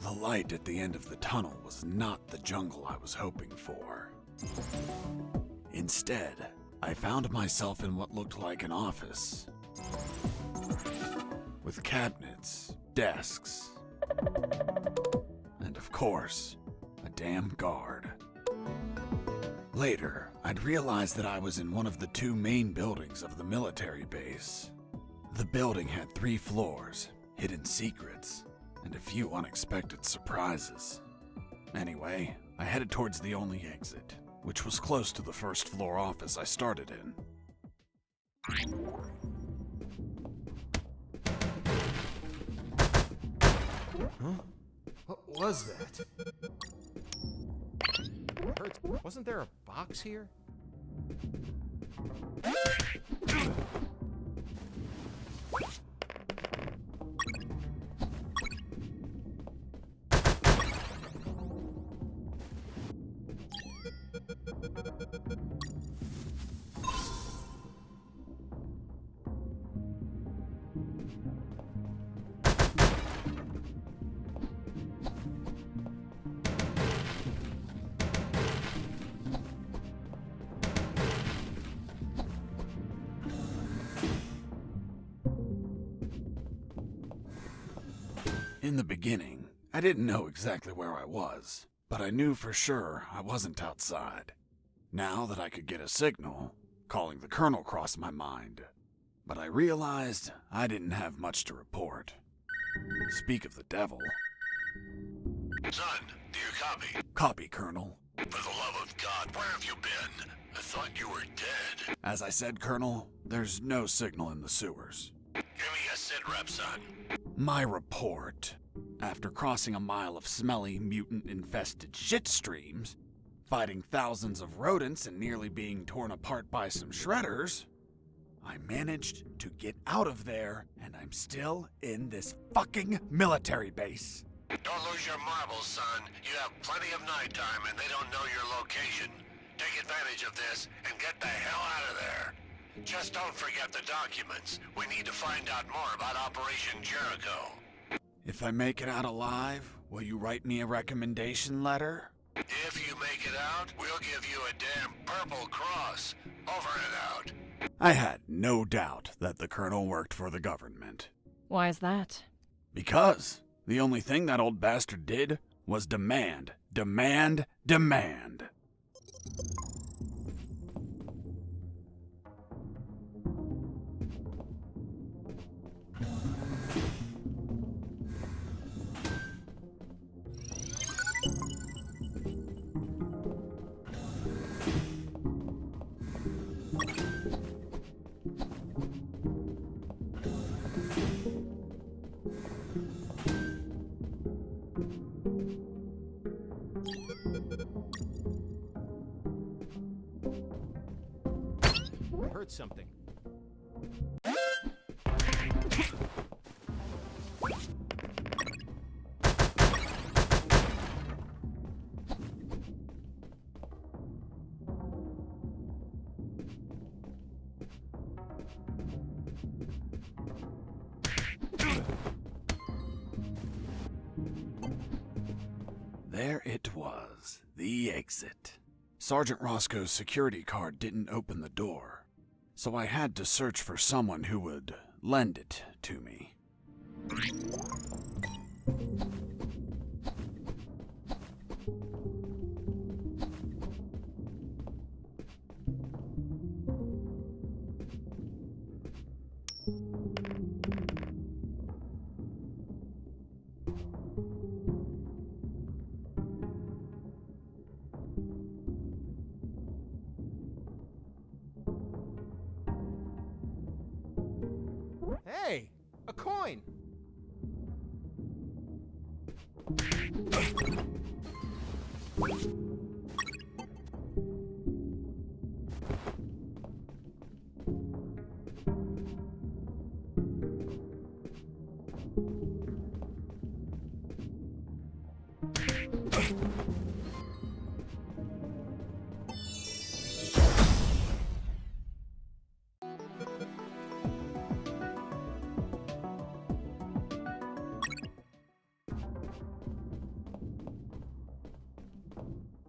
The light at the end of the tunnel was not the jungle I was hoping for. Instead, I found myself in what looked like an office, with cabinets, desks, and of course, a damn guard. Later, I'd realized that I was in one of the two main buildings of the military base. The building had 3 floors, hidden secrets, and a few unexpected surprises. Anyway, I headed towards the only exit, which was close to the first floor office I started in. Huh? What was that? Wasn't there a box here? In the beginning, I didn't know exactly where I was, but I knew for sure I wasn't outside. Now that I could get a signal, calling the colonel crossed my mind, but I realized I didn't have much to report. Speak of the devil. Son, do you copy? Copy, Colonel. For the love of God, where have you been? I thought you were dead. As I said, Colonel, there's no signal in the sewers. Give me a sit rep, son. My report. After crossing a mile of smelly, mutant-infested shit streams, fighting thousands of rodents and nearly being torn apart by some shredders, I managed to get out of there, and I'm still in this fucking military base. Don't lose your marbles, son. You have plenty of nighttime and they don't know your location. Take advantage of this and get the hell out of there. Just don't forget the documents. We need to find out more about Operation Jericho. If I make it out alive, will you write me a recommendation letter? If you make it out, we'll give you a damn purple cross. Over and out. I had no doubt that the colonel worked for the government. Why is that? Because the only thing that old bastard did was demand, demand, demand. I heard something. There it was, the exit. Sergeant Roscoe's security card didn't open the door, so I had to search for someone who would lend it to me. Hey, a coin!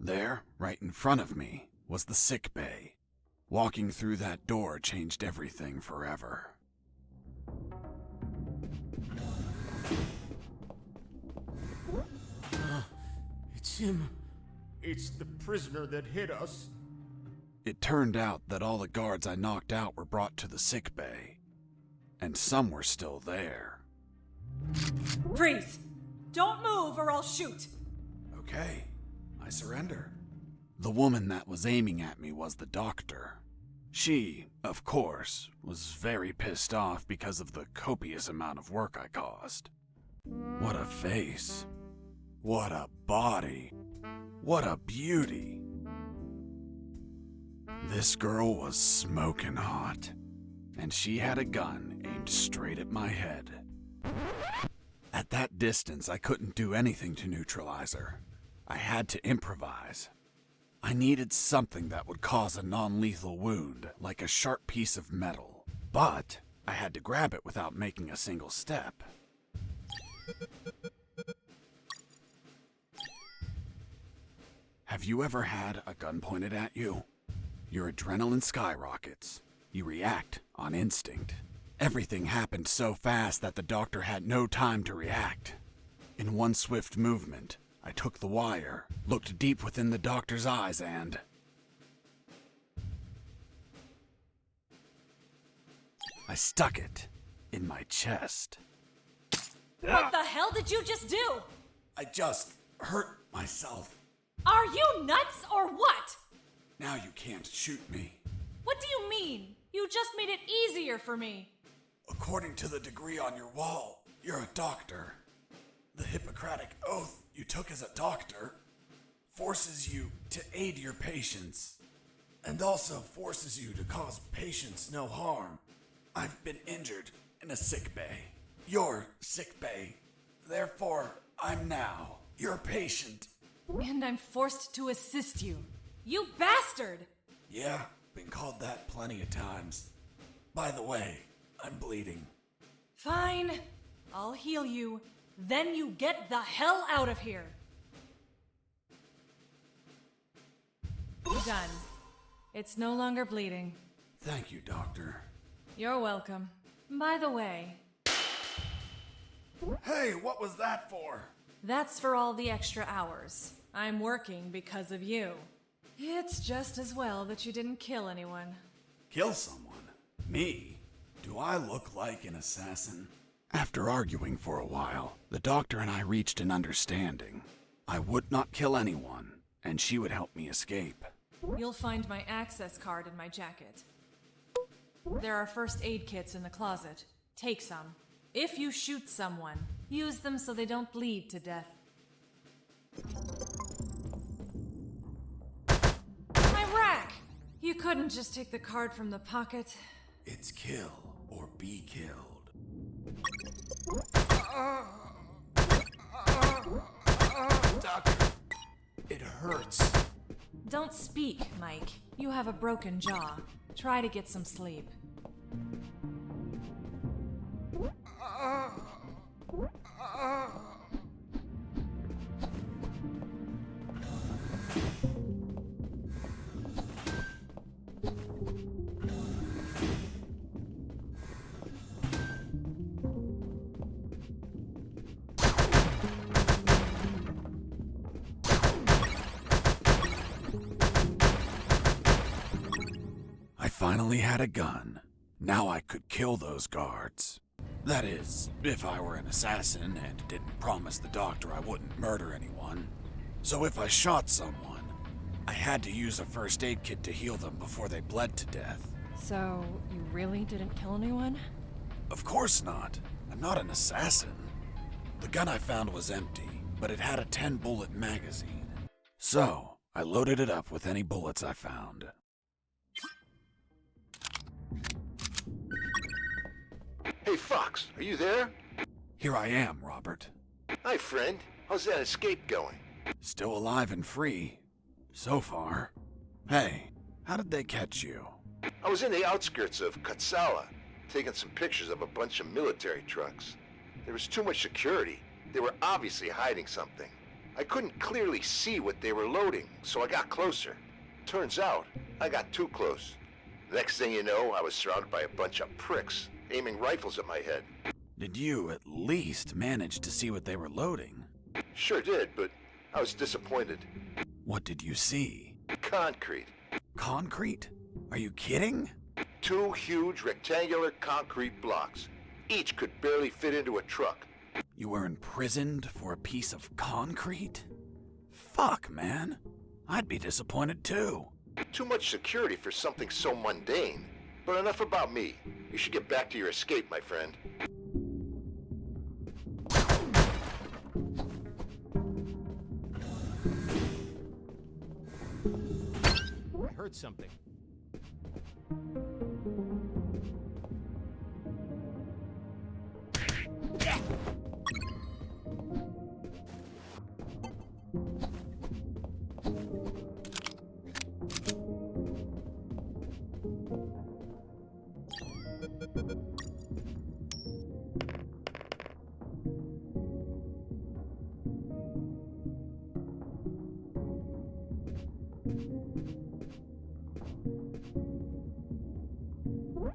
There, right in front of me, was the sick bay. Walking through that door changed everything forever. It's him. It's the prisoner that hit us. It turned out that all the guards I knocked out were brought to the sick bay, and some were still there. Freeze! Don't move or I'll shoot! Okay, I surrender. The woman that was aiming at me was the doctor. She, of course, was very pissed off because of the copious amount of work I caused. What a face. What a body. What a beauty. This girl was smoking hot, and she had a gun aimed straight at my head. At that distance, I couldn't do anything to neutralize her. I had to improvise. I needed something that would cause a non-lethal wound, like a sharp piece of metal. But I had to grab it without making a single step. Have you ever had a gun pointed at you? Your adrenaline skyrockets. You react on instinct. Everything happened so fast that the doctor had no time to react. In one swift movement, I took the wire, looked deep within the doctor's eyes, and... I stuck it in my chest. What the hell did you just do? I just hurt myself. Are you nuts or what? Now you can't shoot me. What do you mean? You just made it easier for me. According to the degree on your wall, you're a doctor. The Hippocratic oath you took as a doctor forces you to aid your patients, and also forces you to cause patients no harm. I've been injured in a sick bay. Your sick bay. Therefore, I'm now your patient. And I'm forced to assist you. You bastard! Yeah, been called that plenty of times. By the way, I'm bleeding. Fine. I'll heal you. Then you get the hell out of here. Done. It's no longer bleeding. Thank you, Doctor. You're welcome. By the way, Hey, what was that for? that's for all the extra hours. I'm working because of you. It's just as well that you didn't kill anyone. Kill someone? Me? Do I look like an assassin? After arguing for a while, the doctor and I reached an understanding. I would not kill anyone, and she would help me escape. You'll find my access card in my jacket. There are first aid kits in the closet. Take some. If you shoot someone, use them so they don't bleed to death. My rack! You couldn't just take the card from the pocket. It's kill or be killed. Doctor, it hurts. Don't speak, Mike. You have a broken jaw. Try to get some sleep. I finally had a gun. Now I could kill those guards. That is, if I were an assassin and didn't promise the doctor I wouldn't murder anyone. So if I shot someone, I had to use a first aid kit to heal them before they bled to death. So, you really didn't kill anyone? Of course not. I'm not an assassin. The gun I found was empty, but it had a 10-bullet magazine. So, I loaded it up with any bullets I found. Hey, Fox, are you there? Here I am, Robert. Hi, friend. How's that escape going? Still alive and free. So far. Hey, how did they catch you? I was in the outskirts of Katsala, taking some pictures of a bunch of military trucks. There was too much security. They were obviously hiding something. I couldn't clearly see what they were loading, so I got closer. Turns out, I got too close. Next thing you know, I was surrounded by a bunch of pricks, aiming rifles at my head. Did you at least manage to see what they were loading? Sure did, but I was disappointed. What did you see? Concrete. Concrete? Are you kidding? 2 huge rectangular concrete blocks. Each could barely fit into a truck. You were imprisoned for a piece of concrete? Fuck, man. I'd be disappointed too. Too much security for something so mundane. But enough about me. You should get back to your escape, my friend. I heard something.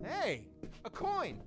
Hey, a coin!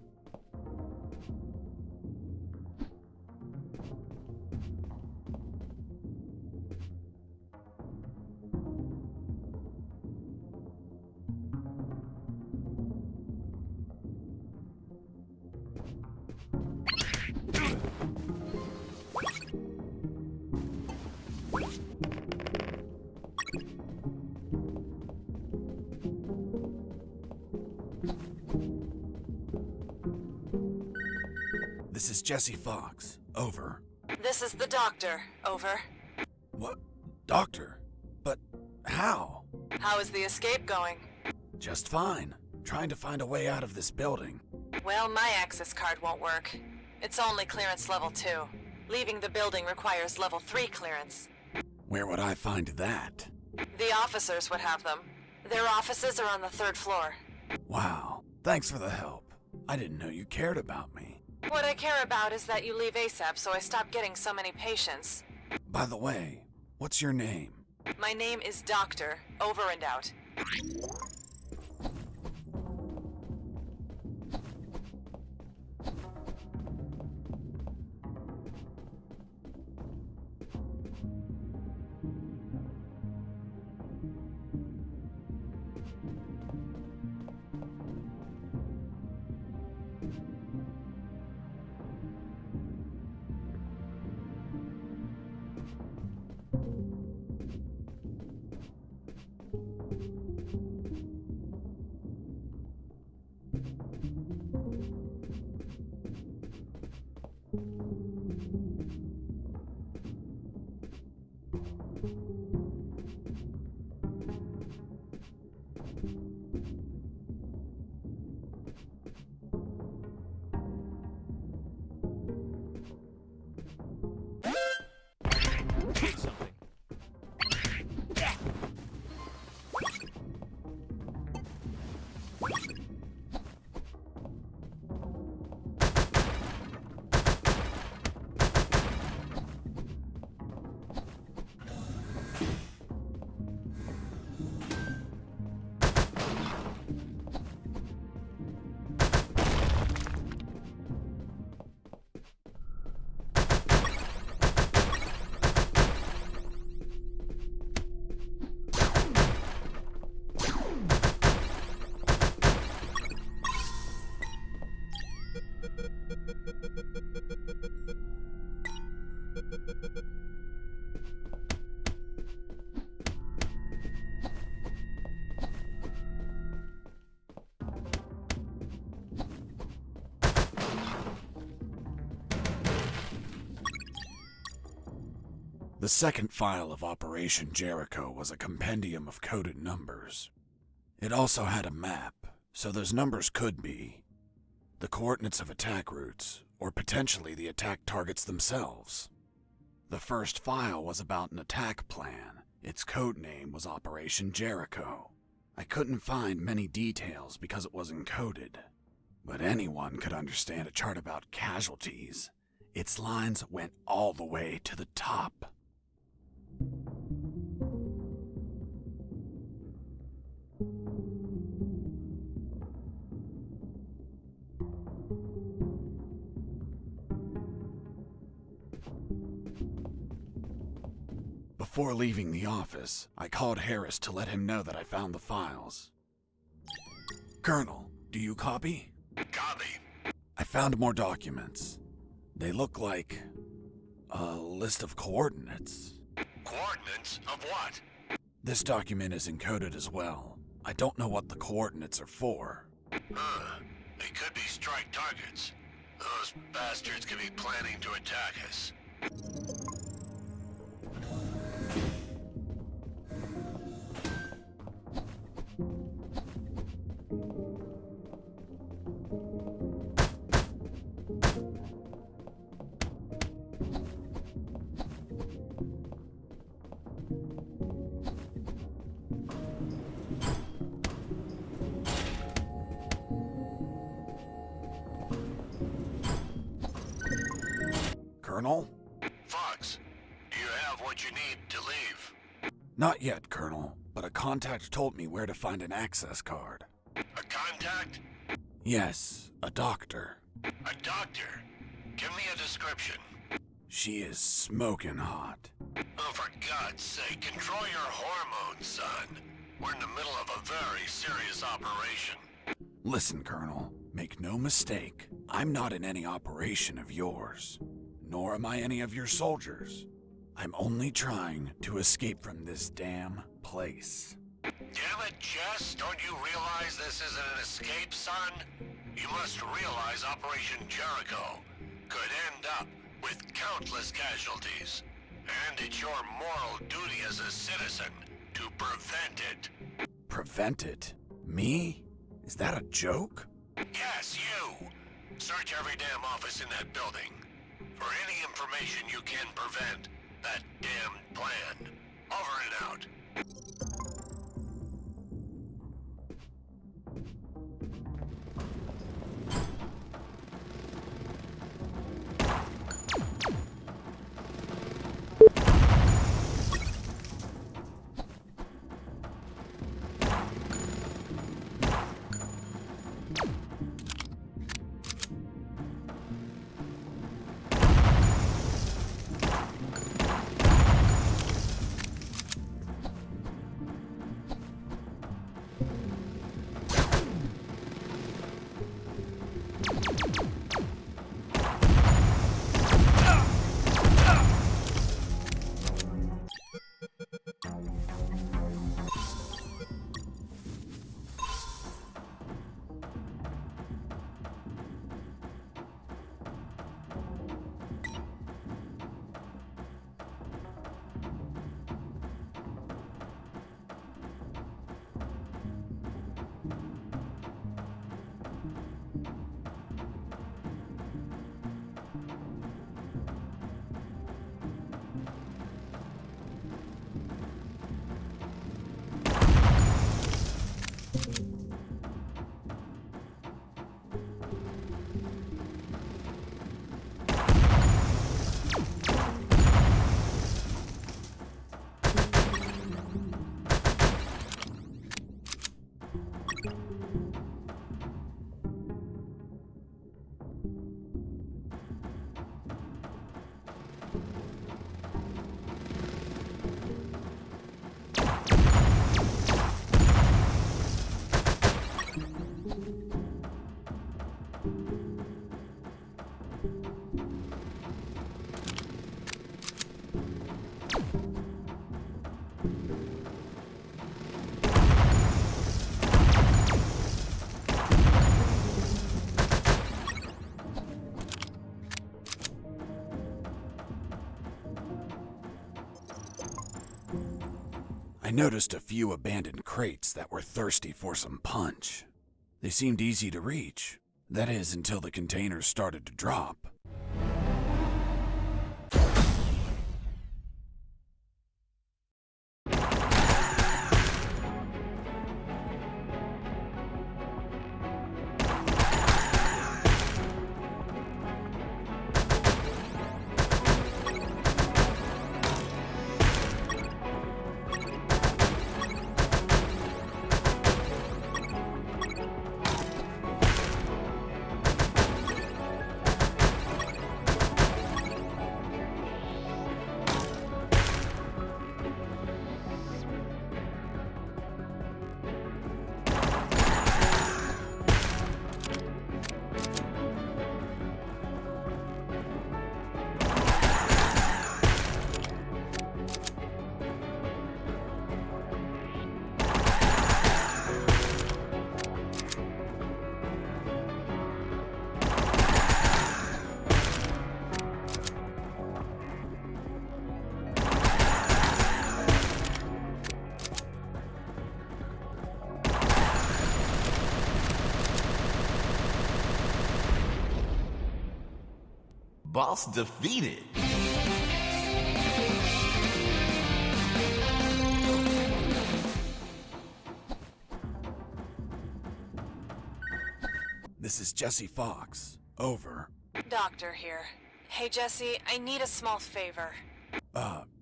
This is Jesse Fox. Over. This is the doctor. Over. What? Doctor? But how? How is the escape going? Just fine. Trying to find a way out of this building. Well, my access card won't work. It's only clearance level 2. Leaving the building requires level 3 clearance. Where would I find that? The officers would have them. Their offices are on the 3rd floor. Wow. Thanks for the help. I didn't know you cared about me. What I care about is that you leave ASAP so I stop getting so many patients. By the way, what's your name? My name is Doctor. Over and out. Heard something. The second file of Operation Jericho was a compendium of coded numbers. It also had a map, so those numbers could be the coordinates of attack routes, or potentially the attack targets themselves. The first file was about an attack plan. Its code name was Operation Jericho. I couldn't find many details because it was encoded, but anyone could understand a chart about casualties. Its lines went all the way to the top. Before leaving the office, I called Harris to let him know that I found the files. Colonel, do you copy? Copy. I found more documents. They look like a list of coordinates. Coordinates of what? This document is encoded as well. I don't know what the coordinates are for. They could be strike targets. Those bastards could be planning to attack us. Colonel? Fox, do you have what you need to leave? Not yet, Colonel, but a contact told me where to find an access card. A contact? Yes, a doctor. A doctor? Give me a description. She is smoking hot. Oh, for God's sake, control your hormones, son. We're in the middle of a very serious operation. Listen, Colonel, make no mistake. I'm not in any operation of yours. Nor am I any of your soldiers. I'm only trying to escape from this damn place. Damn it, Jess, don't you realize this isn't an escape, son? You must realize Operation Jericho could end up with countless casualties. And it's your moral duty as a citizen to prevent it. Prevent it? Me? Is that a joke? Yes, you! Search every damn office in that building for any information you can prevent that damned plan. Over and out. I noticed a few abandoned crates that were thirsty for some punch. They seemed easy to reach. That is, until the containers started to drop. Boss defeated. This is Jesse Fox. Over. Doctor here. Hey, Jesse, I need a small favor.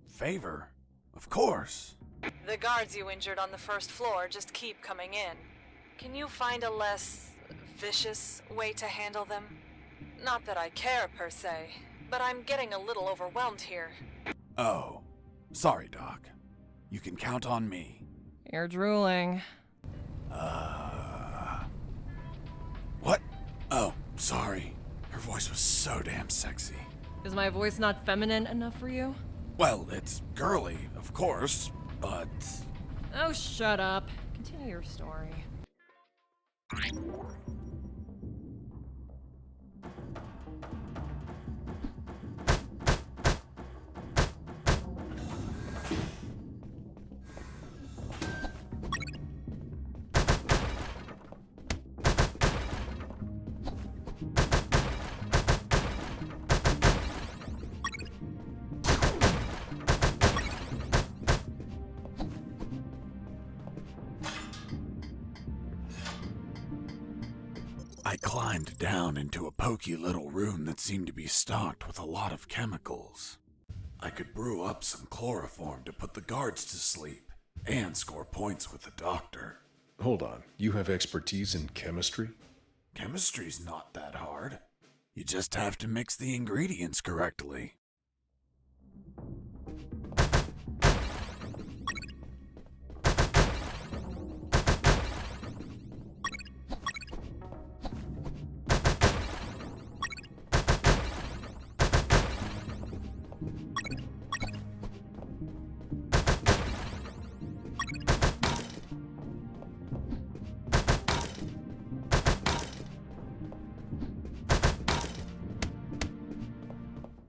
Favor? Of course. The guards you injured on the first floor just keep coming in. Can you find a less vicious way to handle them? Not that I care, per se, but I'm getting a little overwhelmed here. Oh. Sorry, Doc. You can count on me. You're drooling. What? Oh, sorry. Her voice was so damn sexy. Is my voice not feminine enough for you? Well, it's girly, of course, but... Oh, shut up. Continue your story. I climbed down into a poky little room that seemed to be stocked with a lot of chemicals. I could brew up some chloroform to put the guards to sleep and score points with the doctor. Hold on, you have expertise in chemistry? Chemistry's not that hard. You just have to mix the ingredients correctly.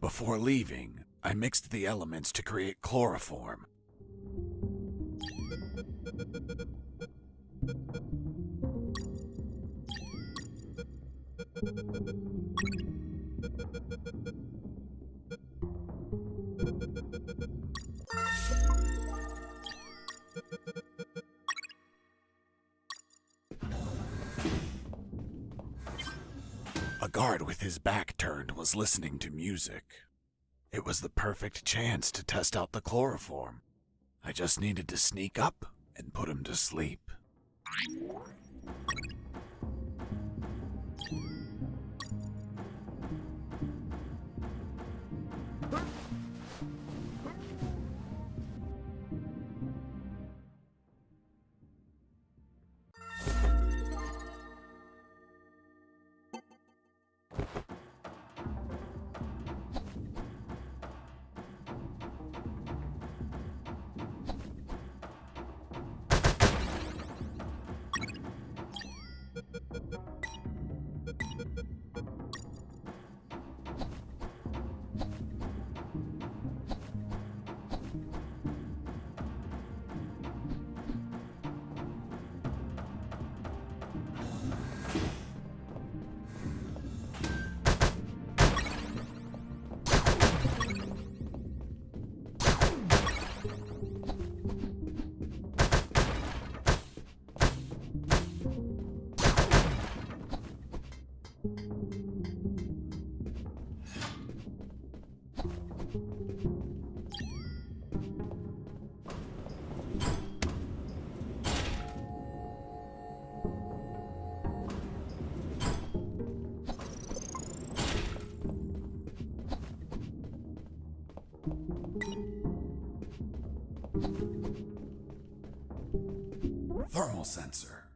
Before leaving, I mixed the elements to create chloroform. A guard with his back turned was listening to music. It was the perfect chance to test out the chloroform. I just needed to sneak up and put him to sleep. Thermal sensor.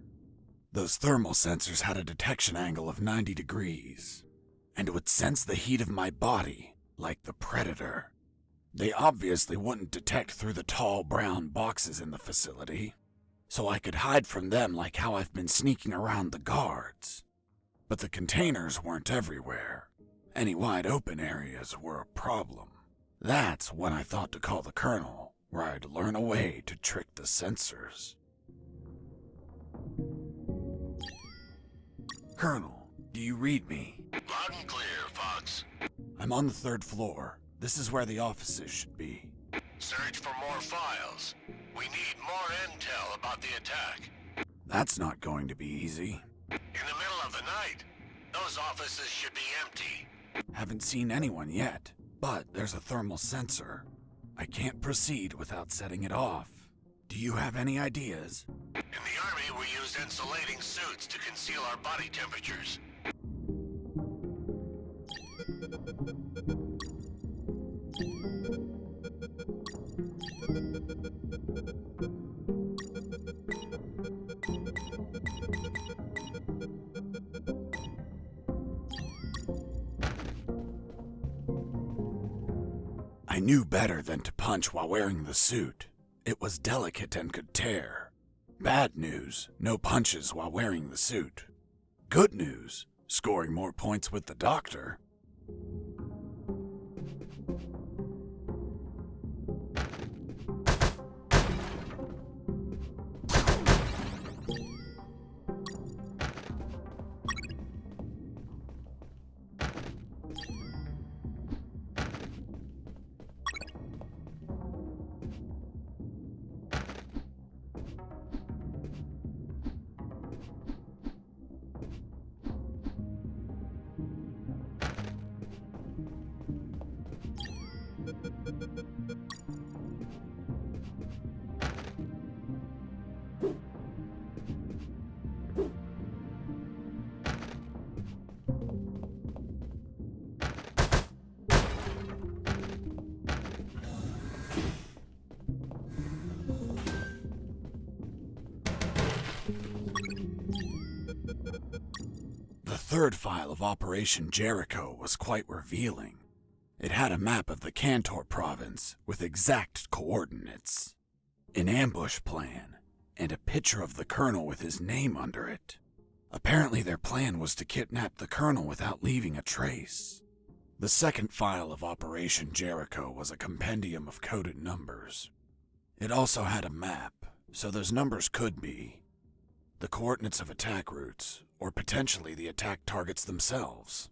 Those thermal sensors had a detection angle of 90 degrees, and would sense the heat of my body like the Predator. They obviously wouldn't detect through the tall brown boxes in the facility, so I could hide from them like how I've been sneaking around the guards. But the containers weren't everywhere. Any wide open areas were a problem. That's when I thought to call the Colonel, where I'd learn a way to trick the sensors. Colonel, do you read me? Loud and clear, Fox. I'm I'm on the 3rd floor. This is where the offices should be. Search for more files. We need more intel about the attack. That's not going to be easy. In the middle of the night, those offices should be empty. Haven't seen anyone yet, but there's a thermal sensor. I can't proceed without setting it off. Do you have any ideas? In the Army, we use insulating suits to conceal our body temperatures. I knew better than to punch while wearing the suit. It was delicate and could tear. Bad news, no punches while wearing the suit. Good news, scoring more points with the doctor. The 3rd file of Operation Jericho was quite revealing. It had a map of the Kantor province with exact coordinates, an ambush plan, and a picture of the colonel with his name under it. Apparently their plan was to kidnap the colonel without leaving a trace. The 2nd file of Operation Jericho was a compendium of coded numbers. It also had a map, so those numbers could be the coordinates of attack routes, or potentially the attack targets themselves.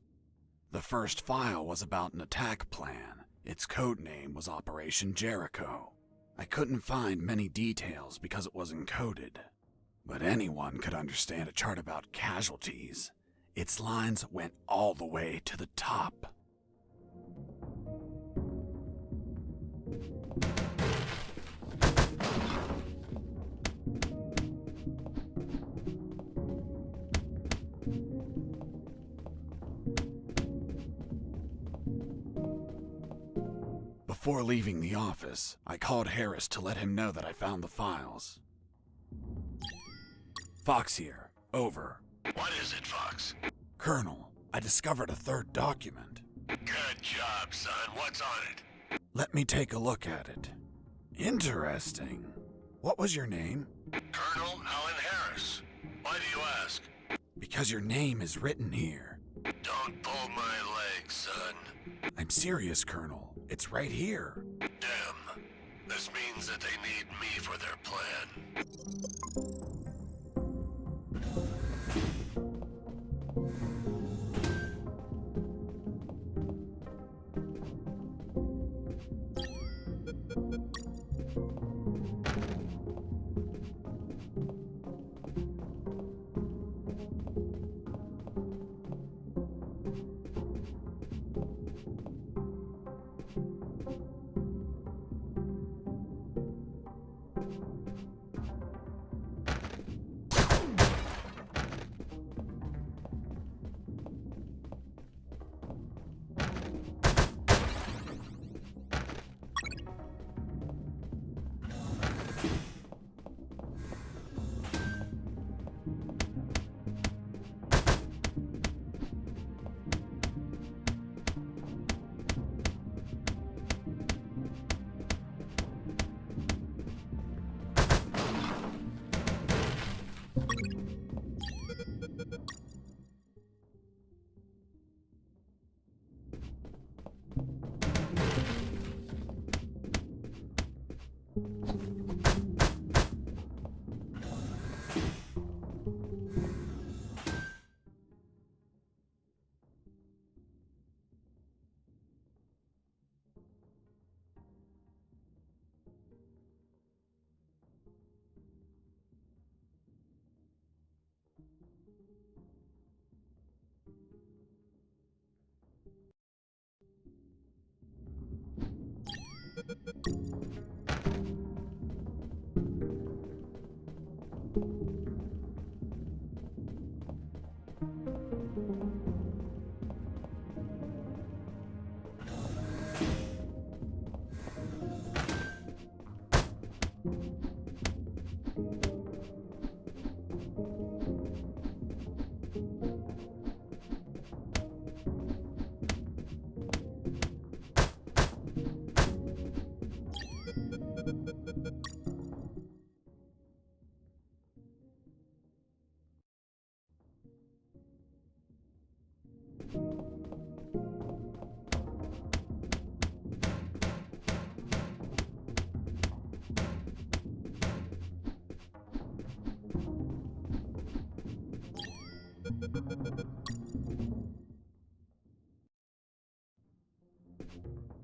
The 1st file was about an attack plan. Its code name was Operation Jericho. I couldn't find many details because it was encoded, but anyone could understand a chart about casualties. Its lines went all the way to the top. Before leaving the office, I called Harris to let him know that I found the files. Fox here. Over. What is it, Fox? Colonel, I discovered a 3rd document. Good job, son. What's on it? Let me take a look at it. Interesting. What was your name? Colonel Alan Harris. Why do you ask? Because your name is written here. Don't pull my leg, son. I'm serious, Colonel. It's right here. Damn. This means that they need me for their plan.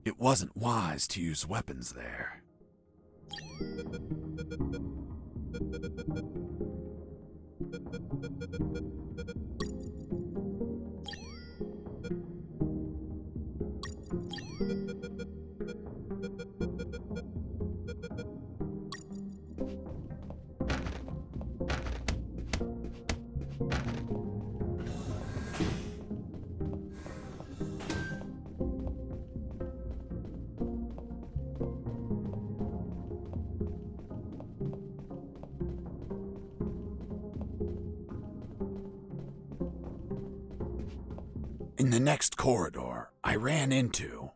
It wasn't wise to use weapons there. In the next corridor, I ran into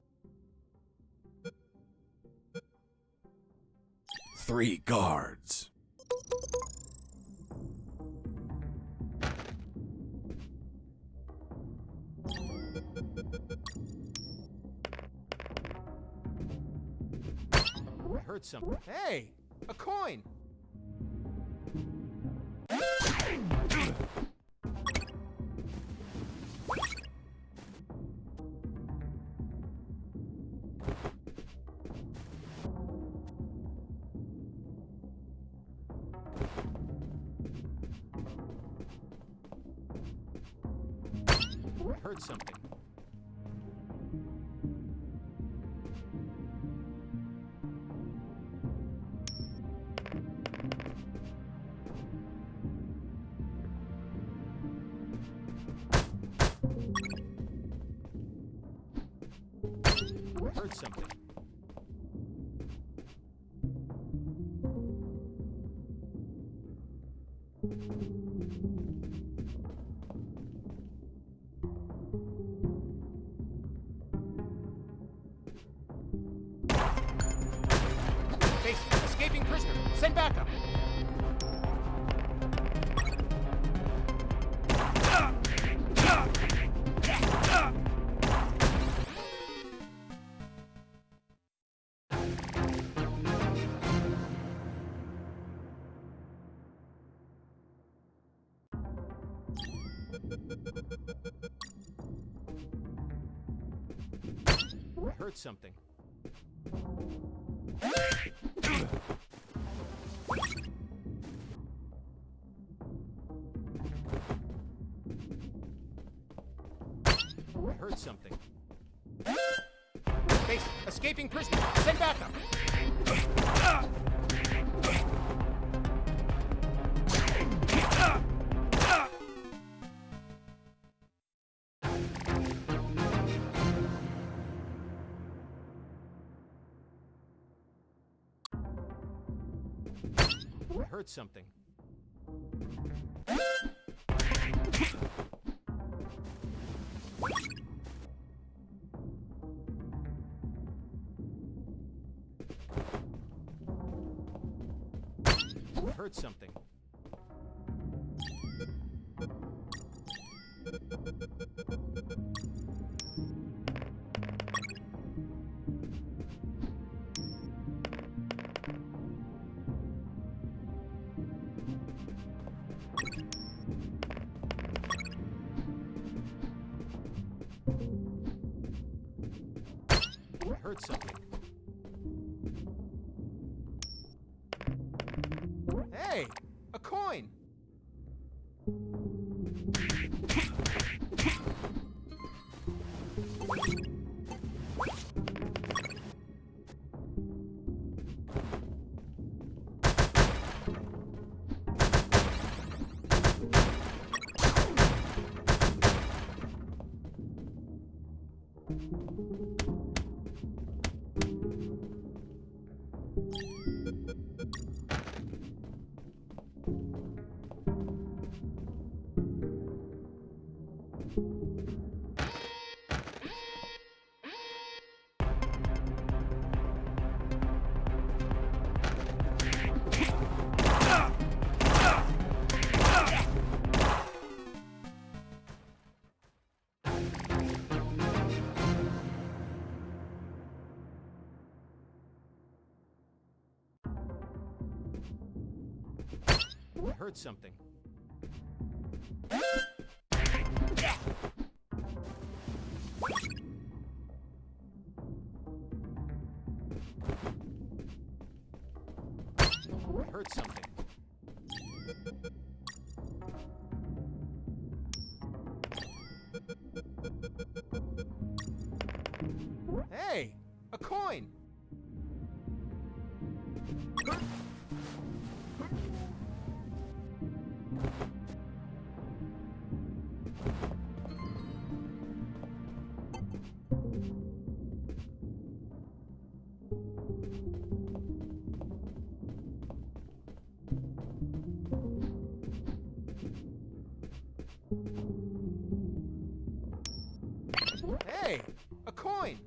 3 guards. I heard something. Hey! A coin! I heard something. I heard something. Base, escaping prisoner. Send backup. I heard something. I heard something. Base, escaping prisoner. Send backup. I heard something. I heard something. I heard something. Hey, a coin. I heard something. heard something. Hey! A coin! Hey! A coin!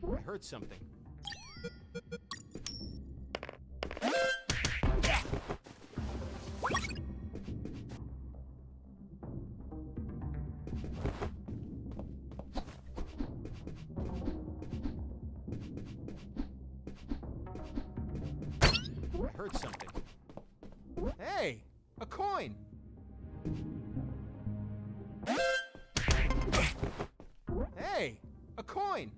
I heard something. I heard something. Hey! A coin! Hey! A coin!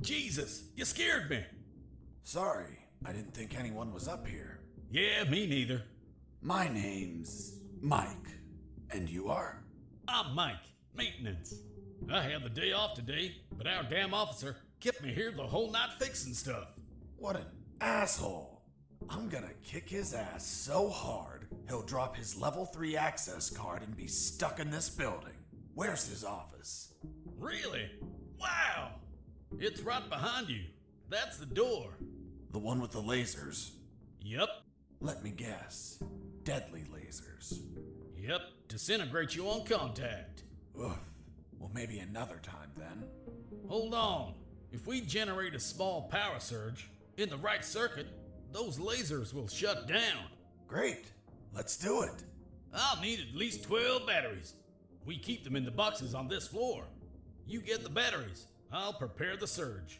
Jesus, you scared me. Sorry, I didn't think anyone was up here. Yeah, me neither. My name's Mike. And you are? I'm Mike, maintenance. I had the day off today, but our damn officer kept me here the whole night fixing stuff. What an asshole. I'm gonna kick his ass so hard, he'll drop his level 3 access card and be stuck in this building. Where's his office? Really? Wow! It's right behind you. That's the door. The one with the lasers? Yep. Let me guess. Deadly lasers. Yep, disintegrate you on contact. Oof. Well, maybe another time then. Hold on. If we generate a small power surge in the right circuit, those lasers will shut down. Great. Let's do it. I'll need at least 12 batteries. We keep them in the boxes on this floor. You get the batteries. I'll prepare the surge.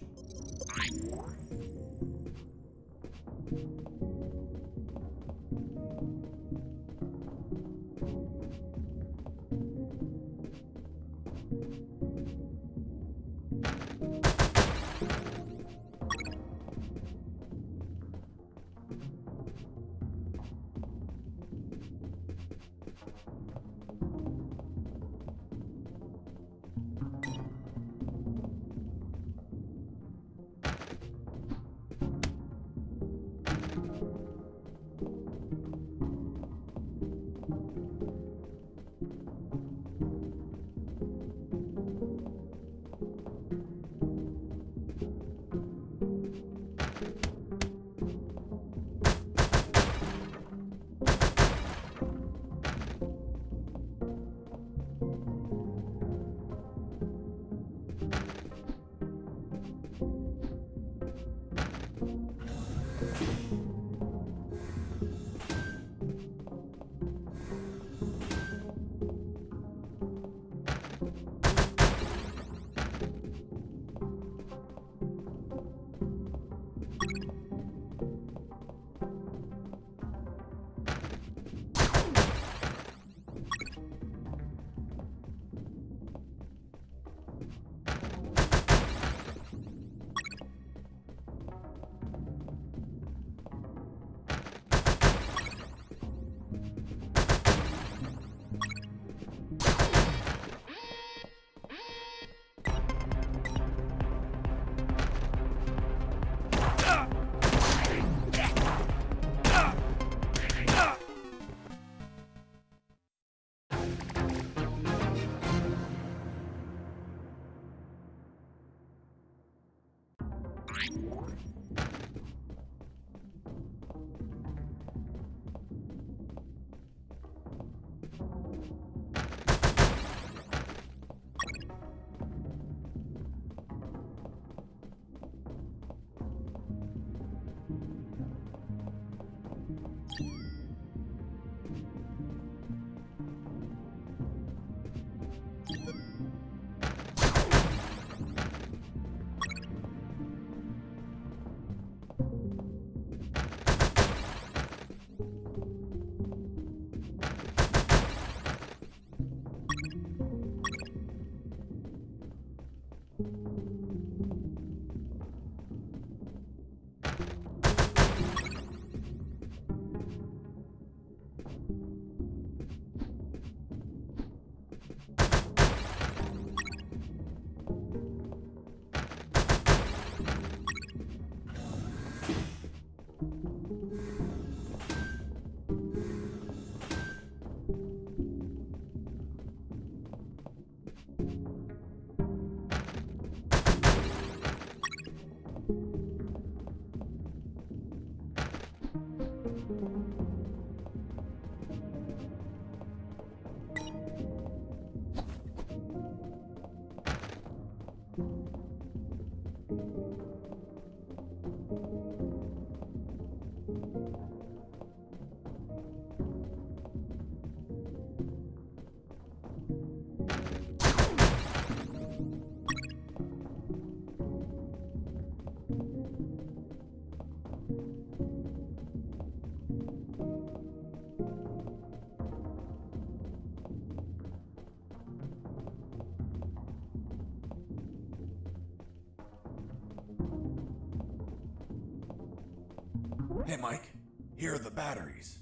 Hey, Mike. Here are the batteries.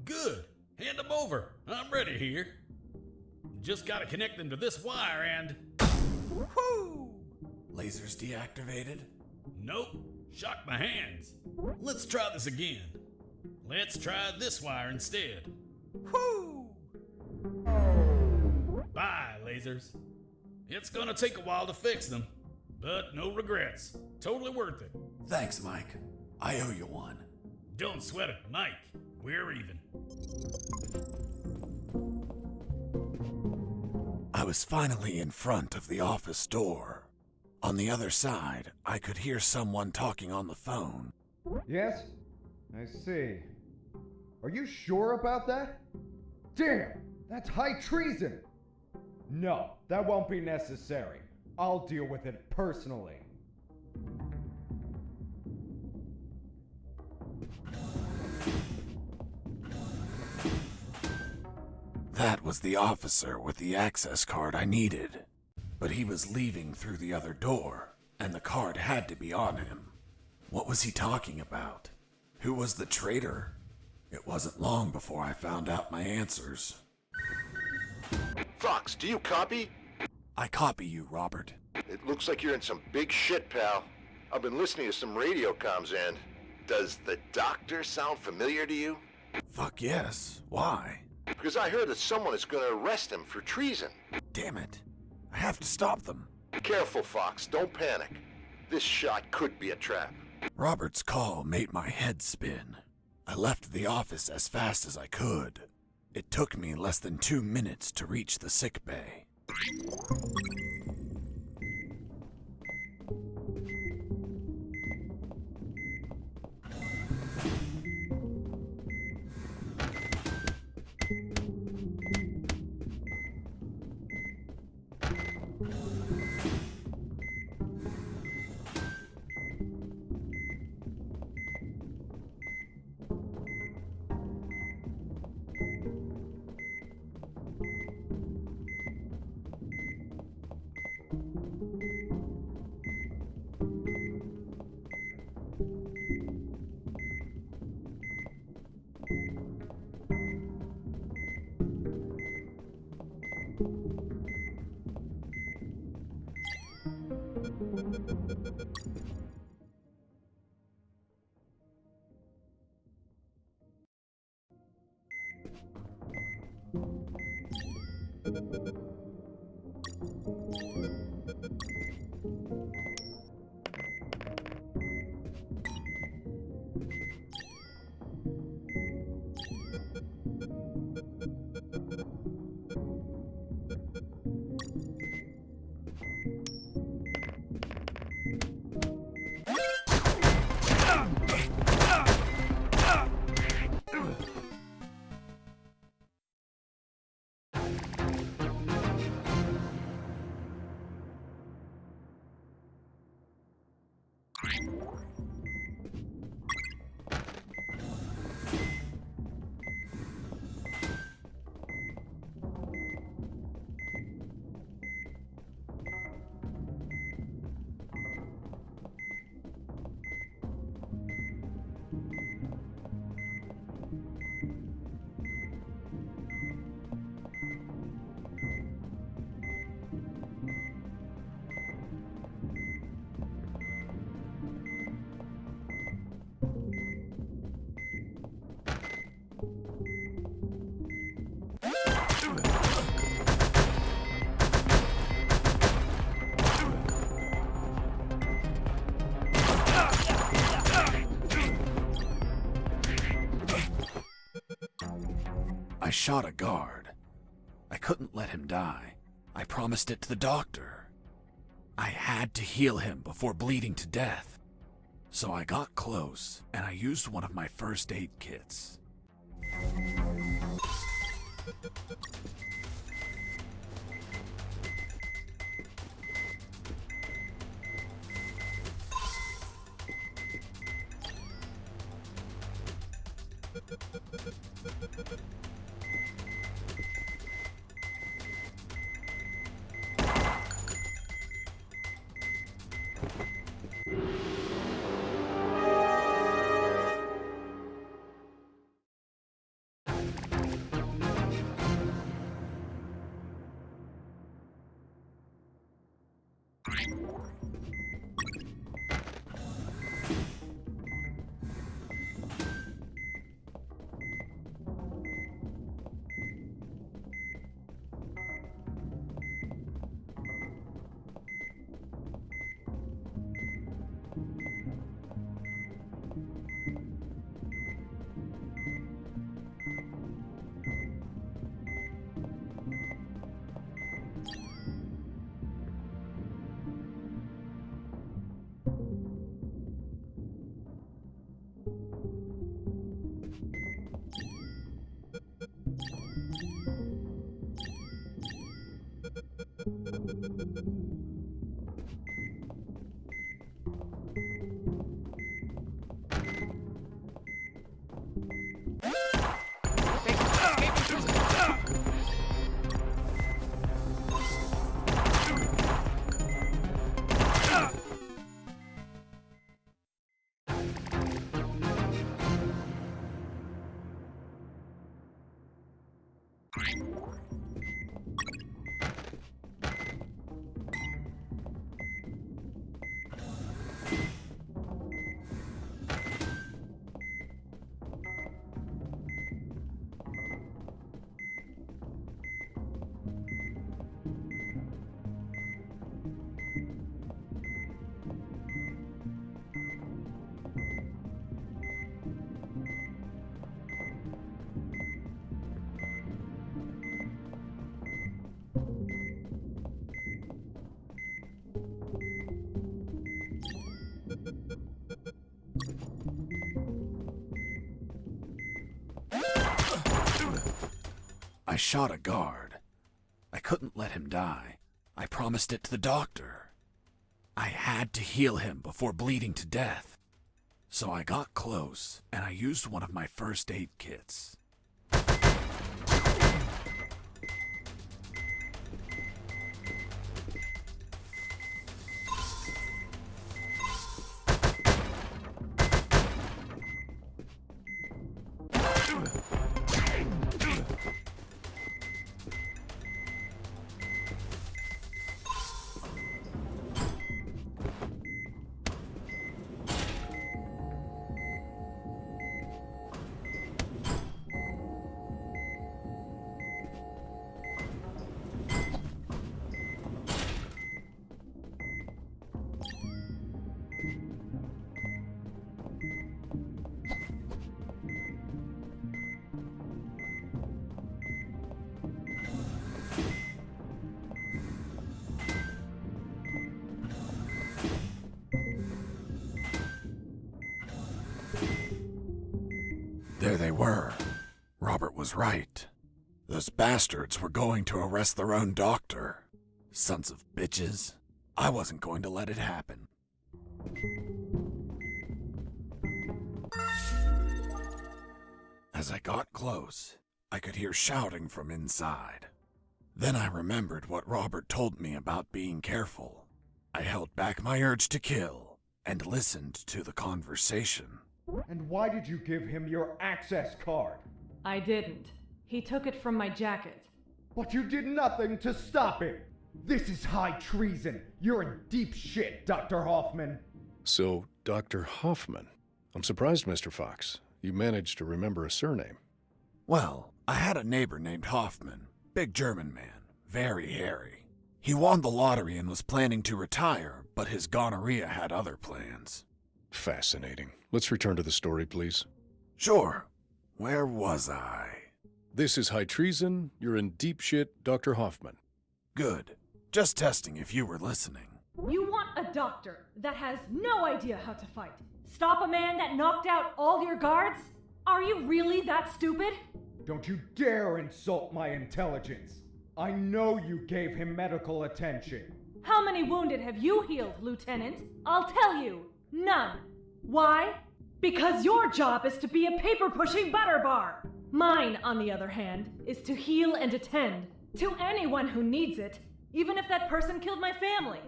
Good. Hand them over. I'm ready here. Just gotta connect them to this wire and... Woo! Lasers deactivated? Nope. Shocked my hands. Let's try this again. Let's try this wire instead. Woo! Bye, lasers. It's gonna take a while to fix them, but no regrets. Totally worth it. Thanks, Mike. I owe you one. Don't sweat it, Mike. We're even. I was finally in front of the office door. On the other side, I could hear someone talking on the phone. Yes? I see. Are you sure about that? Damn! That's high treason! No, that won't be necessary. I'll deal with it personally. That was the officer with the access card I needed. But he was leaving through the other door, and the card had to be on him. What was he talking about? Who was the traitor? It wasn't long before I found out my answers. Fox, do you copy? I copy you, Robert. It looks like you're in some big shit, pal. I've been listening to some radio comms and... Does the doctor sound familiar to you? Fuck yes. Why? Because I heard that someone is going to arrest him for treason. Damn it. I have to stop them. Careful, Fox. Don't panic. This shot could be a trap. Robert's call made my head spin. I left the office as fast as I could. It took me less than 2 minutes to reach the sick bay. I shot a guard. I couldn't let him die. I promised it to the doctor. I had to heal him before bleeding to death. So I got close, and I used one of my first aid kits. I shot a guard. I couldn't let him die. I promised it to the doctor. I had to heal him before bleeding to death. So I got close, and I used one of my first aid kits. There they were. Robert was right. Those bastards were going to arrest their own doctor. Sons of bitches. I wasn't going to let it happen. As I got close, I could hear shouting from inside. Then I remembered what Robert told me about being careful. I held back my urge to kill and listened to the conversation. And why did you give him your access card? I didn't. He took it from my jacket. But you did nothing to stop him! This is high treason! You're in deep shit, Dr. Hoffman! So, Dr. Hoffman. I'm surprised, Mr. Fox. You managed to remember a surname. Well, I had a neighbor named Hoffman. Big German man. Very hairy. He won the lottery and was planning to retire, but his gonorrhea had other plans. Fascinating. Let's return to the story, please. Sure. Where was I? This is high treason. You're in deep shit, Dr. Hoffman. Good. Just testing if you were listening. You want a doctor that has no idea how to fight. Stop a man that knocked out all your guards? Are you really that stupid? Don't you dare insult my intelligence! I know you gave him medical attention. How many wounded have you healed, Lieutenant? I'll tell you. None. Why? Because your job is to be a paper-pushing butterbar. Mine, on the other hand, is to heal and attend to anyone who needs it, even if that person killed my family.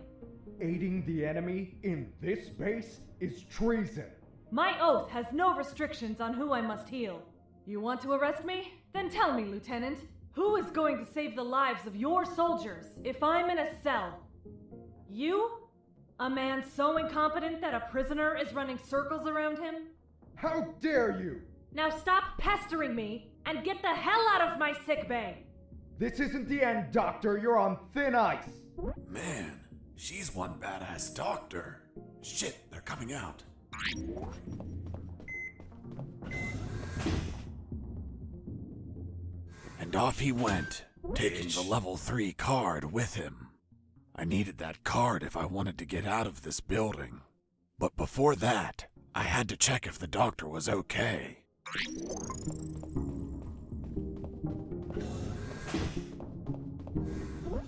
Aiding the enemy in this base is treason. My oath has no restrictions on who I must heal. You want to arrest me? Then tell me, Lieutenant, who is going to save the lives of your soldiers if I'm in a cell? You? A man so incompetent that a prisoner is running circles around him? How dare you! Now stop pestering me and get the hell out of my sickbay! This isn't the end, Doctor. You're on thin ice. Man, she's one badass doctor. Shit, they're coming out. And off he went, taking the level 3 card with him. I needed that card if I wanted to get out of this building. But before that, I had to check if the doctor was okay.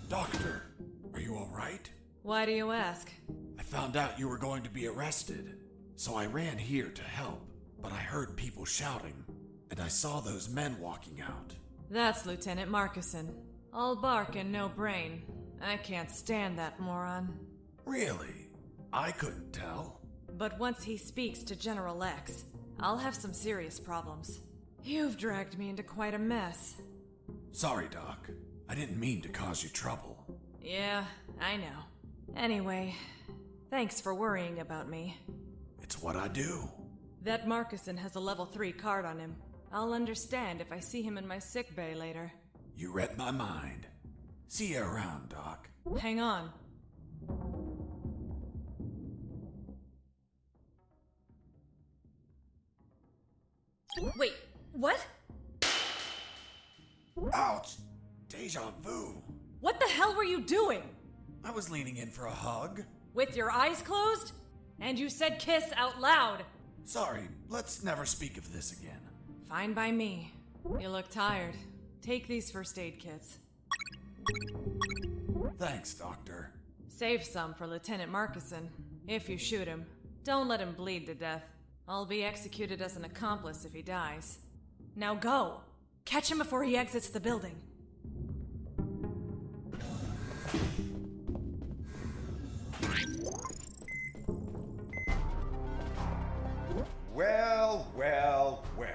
Doctor, are you alright? Why do you ask? I found out you were going to be arrested, so I ran here to help, but I heard people shouting, and I saw those men walking out. That's Lieutenant Marcuson. All bark and no brain. I can't stand that moron. Really? I couldn't tell. But once he speaks to General X, I'll have some serious problems. You've dragged me into quite a mess. Sorry, Doc. I didn't mean to cause you trouble. Yeah, I know. Anyway, thanks for worrying about me. It's what I do. That Marcuson has a level 3 card on him. I'll understand if I see him in my sick bay later. You read my mind. See you around, Doc. Hang on. Wait, what? Ouch! Deja vu. What the hell were you doing? I was leaning in for a hug. With your eyes closed? And you said kiss out loud. Sorry, let's never speak of this again. Fine by me. You look tired. Take these first aid kits. Thanks, Doctor. Save some for Lieutenant Marcuson. If you shoot him, don't let him bleed to death. I'll be executed as an accomplice if he dies. Now go! Catch him before he exits the building. Well, well, well.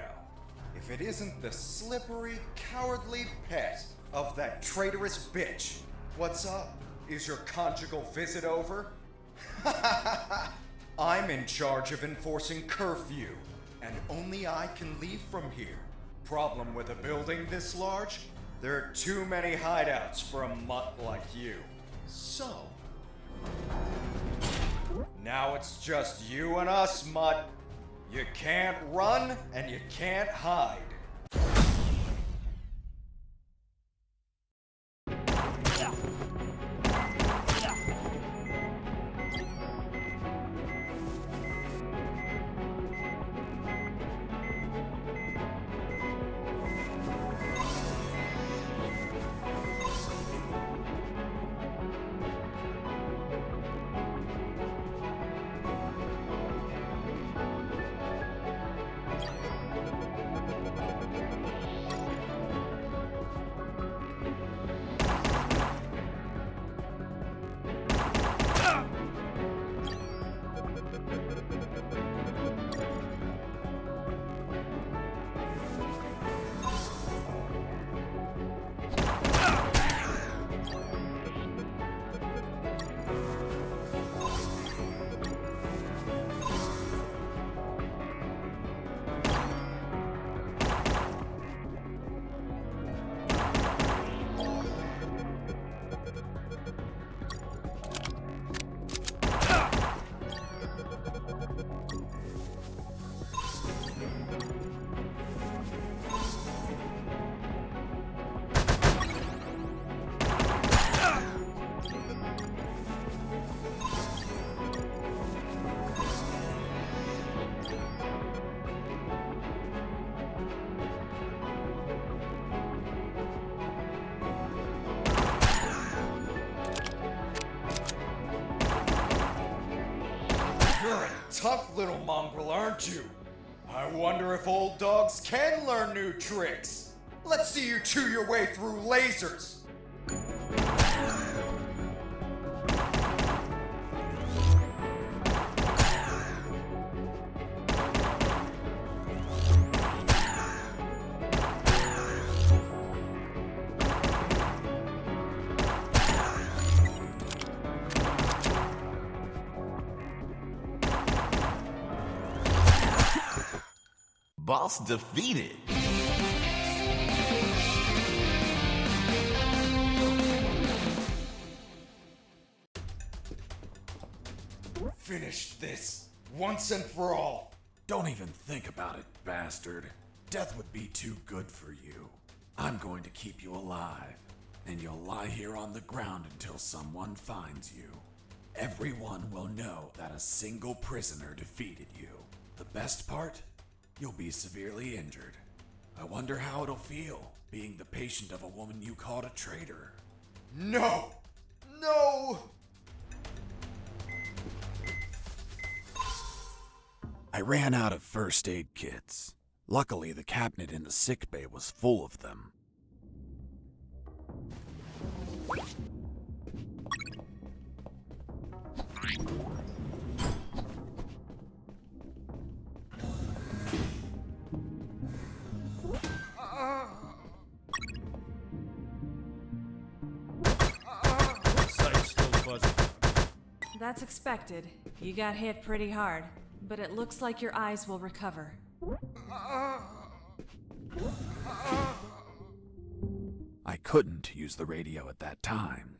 If it isn't the slippery, cowardly pet of that traitorous bitch. What's up? Is your conjugal visit over? I'm in charge of enforcing curfew, and only I can leave from here. Problem with a building this large? There are too many hideouts for a mutt like you. So, now it's just you and us, mutt. You can't run and you can't hide. You're a tough little mongrel, aren't you? I wonder if old dogs can learn new tricks. Let's see you chew your way through lasers. Boss defeated. Finish this once and for all. Don't even think about it, bastard. Death would be too good for you. I'm going to keep you alive, and you'll lie here on the ground until someone finds you. Everyone will know that a single prisoner defeated you. The best part? You'll be severely injured. I wonder how it'll feel, being the patient of a woman you called a traitor. No! No! I ran out of first aid kits. Luckily, the cabinet in the sick bay was full of them. That's expected. You got hit pretty hard, but it looks like your eyes will recover. I couldn't use the radio at that time.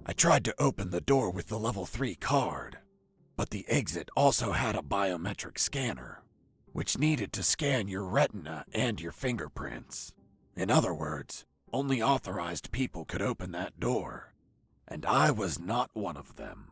I tried to open the door with the level 3 card, but the exit also had a biometric scanner, which needed to scan your retina and your fingerprints. In other words, only authorized people could open that door, and I was not one of them.